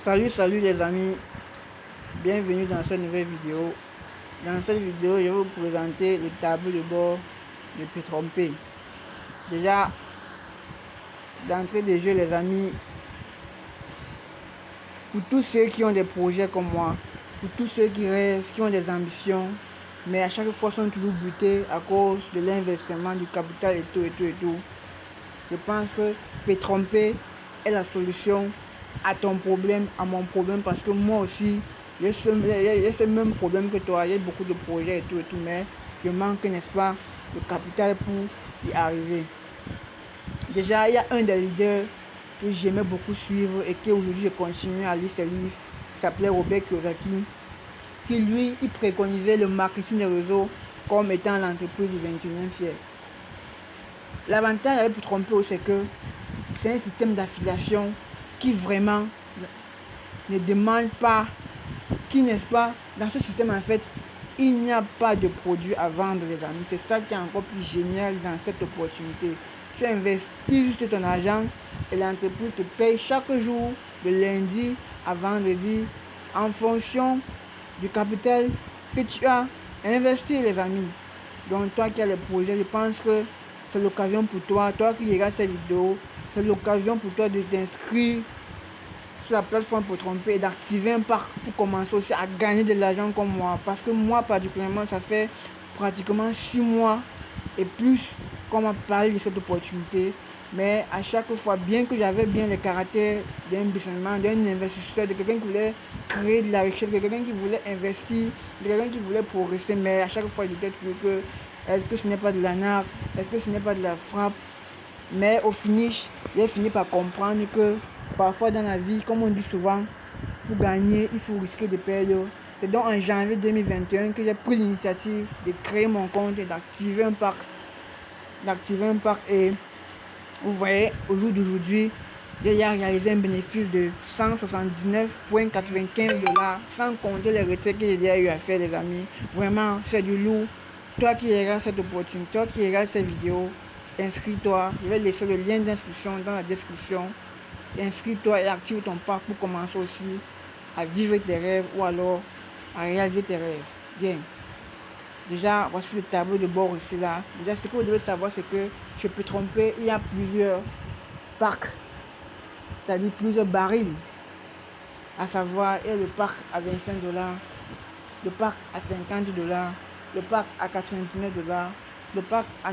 Salut les amis, bienvenue dans cette nouvelle vidéo. Dans cette vidéo, je vais vous présenter le tableau de bord de Petronpay. Déjà, d'entrée de jeu les amis, pour tous ceux qui ont des projets comme moi, pour tous ceux qui rêvent, qui ont des ambitions, mais à chaque fois sont toujours butés à cause de l'investissement du capital et tout. Je pense que Petronpay est la solution à ton problème, à mon problème, parce que moi aussi, j'ai ce même problème que toi. J'ai beaucoup de projets et tout, mais je manque, n'est-ce pas, de capital pour y arriver. Déjà, il y a un des leaders que j'aimais beaucoup suivre et que aujourd'hui je continue à lire ses livres. Il s'appelait Robert Kiyosaki, qui lui, il préconisait le marketing des réseaux comme étant l'entreprise du 21e siècle. L'avantage avec Petronpay, c'est que c'est un système d'affiliation qui vraiment ne demande pas, qui n'est-ce pas, dans ce système en fait, il n'y a pas de produit à vendre les amis. C'est ça qui est encore plus génial dans cette opportunité. Tu investis juste ton argent et l'entreprise te paye chaque jour de lundi à vendredi en fonction du capital que tu as investi les amis. Donc toi qui as les projets, je pense que c'est l'occasion pour toi qui regardes cette vidéo, c'est l'occasion pour toi de t'inscrire sur la plateforme Petronpay et d'activer un parc pour commencer aussi à gagner de l'argent comme moi. Parce que moi particulièrement, ça fait pratiquement 6 mois et plus qu'on m'a parlé de cette opportunité. Mais à chaque fois, bien que j'avais bien le caractère d'un businessman, d'un investisseur, de quelqu'un qui voulait créer de la richesse, de quelqu'un qui voulait investir, de quelqu'un qui voulait progresser, mais à chaque fois, je disais toujours que est-ce que ce n'est pas de la narque, est-ce que ce n'est pas de la frappe. Mais au finish, j'ai fini par comprendre que parfois dans la vie, comme on dit souvent, pour gagner, il faut risquer de perdre. C'est donc en janvier 2021 que j'ai pris l'initiative de créer mon compte et d'activer un parc. Et vous voyez, au jour d'aujourd'hui, j'ai réalisé un bénéfice de 179,95 $, sans compter les retraits que j'ai déjà eu à faire les amis. Vraiment, c'est du lourd. Toi qui regardes cette opportunité, toi qui regardes cette vidéo, inscris-toi. Je vais laisser le lien d'inscription dans la description. Inscris-toi et active ton parc pour commencer aussi à vivre tes rêves ou alors à réaliser tes rêves. Bien. Déjà, voici le tableau de bord ici là. Déjà, ce que vous devez savoir, c'est que chez Petronpay, il y a plusieurs parcs, c'est-à-dire plusieurs barils. À savoir, il y a le parc à 25 $, le parc à 50 $, le parc à 99 $, le parc à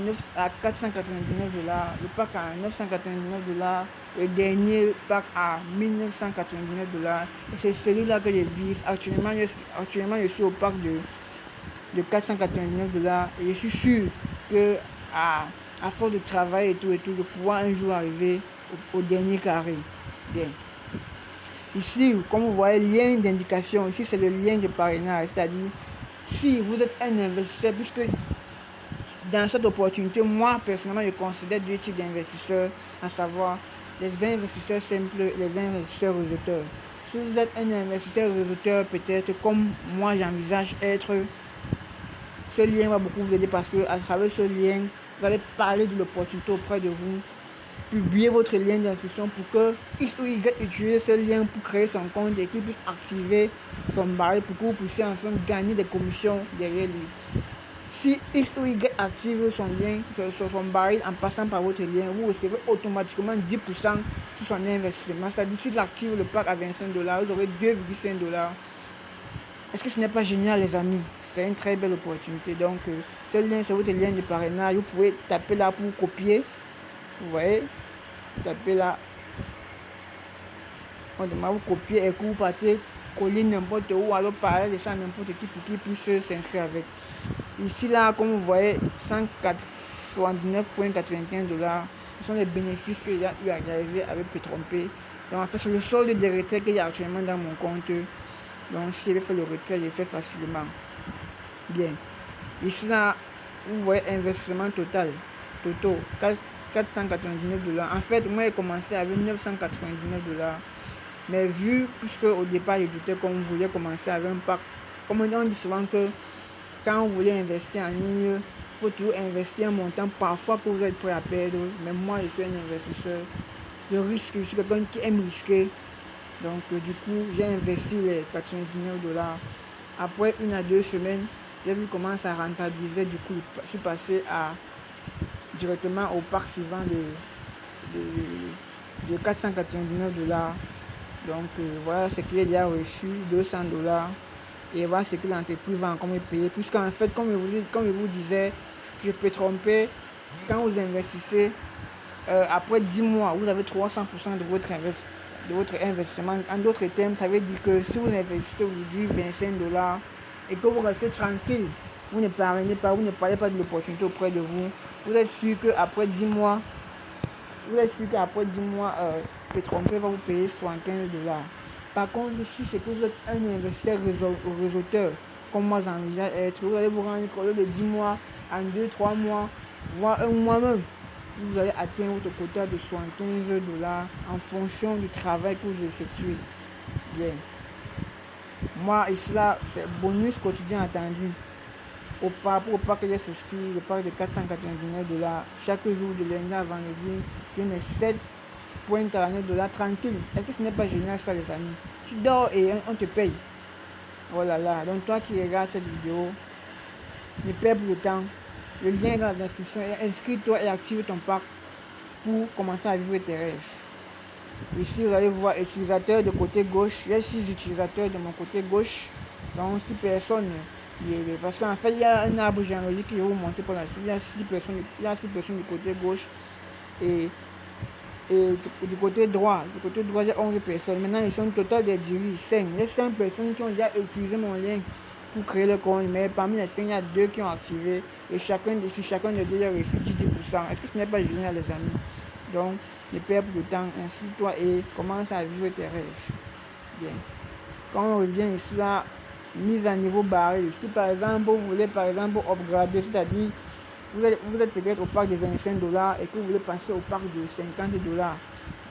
499 $, le parc à 999 $, le dernier parc à 1999 $. Et c'est celui-là que je vise. Actuellement, je suis au parc de 499 $. Et je suis sûr que à force de travail et tout, de pouvoir un jour arriver au dernier carré. Bien. Ici, comme vous voyez, lien d'indication, ici c'est le lien de parrainage, c'est-à-dire si vous êtes un investisseur, puisque dans cette opportunité, moi personnellement, je considère deux types d'investisseurs, à savoir les investisseurs simples, les investisseurs résultats. Si vous êtes un investisseur résultat, peut-être comme moi j'envisage être, ce lien va beaucoup vous aider parce que à travers ce lien, vous allez parler de l'opportunité auprès de vous, publier votre lien d'inscription pour que X ou Y utilise ce lien pour créer son compte et qu'il puisse activer son baril pour que vous puissiez enfin gagner des commissions derrière lui. Si X ou Y active son lien sur son baril en passant par votre lien, vous recevez automatiquement 10% sur son investissement. C'est-à-dire si active le pack à 25 $, vous aurez 2,5 $. Est-ce que ce n'est pas génial les amis? C'est une très belle opportunité. Donc ce lien, c'est votre lien de parrainage. Vous pouvez taper là pour copier. Vous voyez, tapez là, on demande vous copier et que vous partez coller n'importe où, alors parler de ça n'importe qui pour qu'il puisse s'inscrire avec. Ici là, comme vous voyez, 199,95 $, ce sont les bénéfices que j'ai eu à réaliser avec Petronpay. Donc en fait, c'est le solde des retraits qu'il y a actuellement dans mon compte. Donc si je fais le retrait, je le fais facilement. Bien. Ici là, vous voyez investissement total, 499 $. En fait, moi j'ai commencé avec 999 $. Mais vu, puisque au départ je doutais qu'on voulait commencer avec un pack, comme on dit souvent que quand vous voulez investir en ligne, il faut toujours investir un montant parfois que vous êtes prêt à perdre. Mais moi je suis un investisseur, je risque, je suis quelqu'un qui aime risquer. Donc du coup, j'ai investi les 99 $. Après 1 à 2 semaines, j'ai vu comment ça rentabilisait. Du coup, je suis passé directement au pack suivant de 499 $. Donc voilà ce qu'il a déjà reçu, 200 $. Et voilà ce que l'entreprise va encore me payer. Puisqu'en fait, comme je vous disais, je peux tromper. Quand vous investissez, après 10 mois, vous avez 300% de votre investissement. En d'autres termes, ça veut dire que si vous investissez aujourd'hui 25 $ et que vous restez tranquille, vous ne parlez pas, vous ne parlez pas de l'opportunité auprès de vous, vous êtes sûr qu'après 10 mois, Petronpay va vous payer 75 $. Par contre, si c'est que vous êtes un investisseur réseauteur, comme moi j'envisage être, vous allez vous rendre compte de 10 mois, en 2-3 mois, voire un mois même, vous allez atteindre votre quota de 75 $ en fonction du travail que vous effectuez. Bien. Moi, ici là, c'est bonus quotidien attendu. Par rapport au pack que j'ai souscrit, le pack de 499 $, chaque jour de lundi à vendredi, je mets 7,49 $ tranquille. Est-ce que ce n'est pas génial ça, les amis? Tu dors et on te paye. Voilà là. Donc toi qui regardes cette vidéo, ne perds plus de temps. Le lien est dans la description. Inscris-toi et active ton pack pour commencer à vivre tes rêves. Ici, vous allez voir utilisateurs de côté gauche. Il y a 6 utilisateurs de mon côté gauche. Donc 6 personnes. Parce qu'en fait, il y a un arbre généalogique qui est remonté par la suite. Il y a 6 personnes du côté gauche. Et du côté droit, il y a 11 personnes. Maintenant, ils sont au total des dirigeants 5. Il y a 5 personnes qui ont déjà utilisé mon lien pour créer le compte. Mais parmi les 5, il y a 2 qui ont activé. Et chacun des deux a reçu 10%. Est-ce que ce n'est pas génial, les amis? Donc, ne perds plus de temps, inscris-toi et commence à vivre tes rêves. Bien. Quand on revient ici, là, mise à niveau barré. Si par exemple, vous voulez upgrader, c'est-à-dire, vous êtes peut-être au pack de 25 $ et que vous voulez passer au pack de 50 $.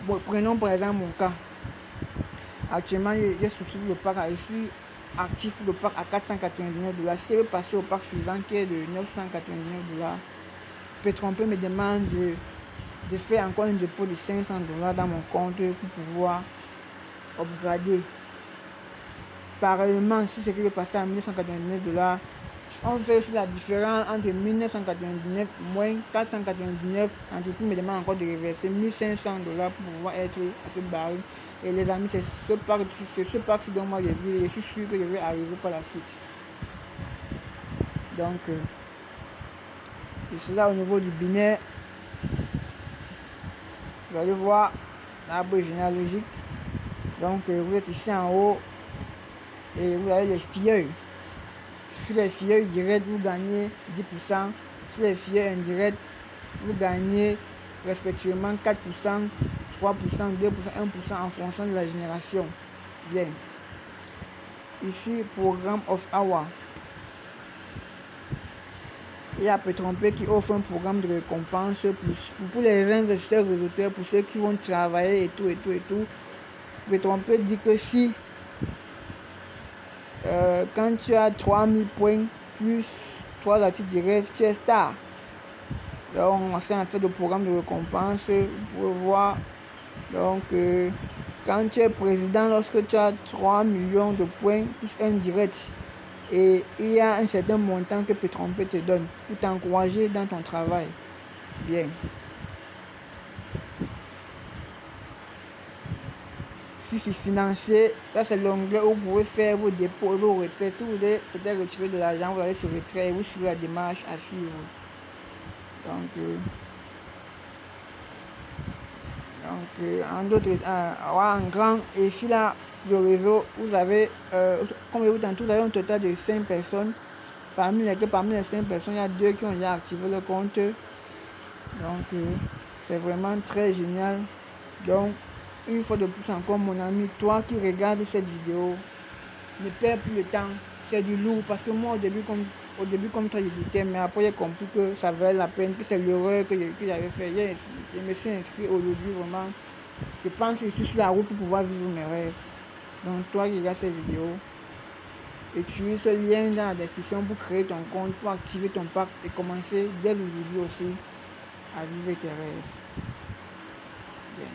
Bon, prenons par exemple mon cas. Actuellement, j'ai souscrit le pack, je suis actif le pack à 499 $. Si je veux passer au pack suivant qui est de 999 $, Petronpay me demande de faire encore un dépôt de 500 $ dans mon compte pour pouvoir upgrader. Parallèlement, si c'est que je passe à 1999 $, on fait aussi la différence entre 1999 moins 499. L'entreprise me demande encore de reverser 1500 $ pour pouvoir être à ce baril. Et les amis, c'est ce pack dont moi je suis sûr que je vais arriver par la suite. Donc, et cela au niveau du binaire. Vous allez voir l'arbre généalogique. Donc vous êtes ici en haut et vous avez les filleuls. Sur les filleuls directs, vous gagnez 10%. Sur les filleuls indirects, vous gagnez respectivement 4%, 3%, 2%, 1% en fonction de la génération. Bien. Ici, programme of hour. Il y a Petronpay qui offre un programme de récompense pour les investisseurs réseauteurs, pour ceux qui vont travailler et tout. Petronpay dit que si quand tu as 3000 points plus 3 actifs directs, tu es star. Donc c'est en fait le programme de récompense. Vous pouvez voir. Donc quand tu es président, lorsque tu as 3 millions de points plus un direct, et il y a un certain montant que Petronpay te donne pour t'encourager dans ton travail. Bien. Si c'est financier, là c'est l'onglet où vous pouvez faire vos dépôts et vos retraits. Si vous voulez peut-être retirer de l'argent, vous allez sur retrait et vous suivez la démarche à suivre. En grand, et ici là, le réseau, vous avez, comme je vous tantôt, vous avez un total de 5 personnes. Parmi les 5 personnes, il y a 2 qui ont déjà activé le compte. Donc, c'est vraiment très génial. Donc, une fois de plus encore, mon ami, toi qui regardes cette vidéo, ne perds plus le temps. C'est du lourd parce que moi, au début, comme toi, j'hésitais, mais après, j'ai compris que ça valait la peine, que c'est l'erreur que j'avais fait. Je me suis inscrit aujourd'hui, vraiment. Je pense que je suis sur la route pour pouvoir vivre mes rêves. Donc, toi qui regardes cette vidéo, utilise ce lien dans la description pour créer ton compte, pour activer ton pack et commencer dès aujourd'hui aussi à vivre tes rêves. Bien.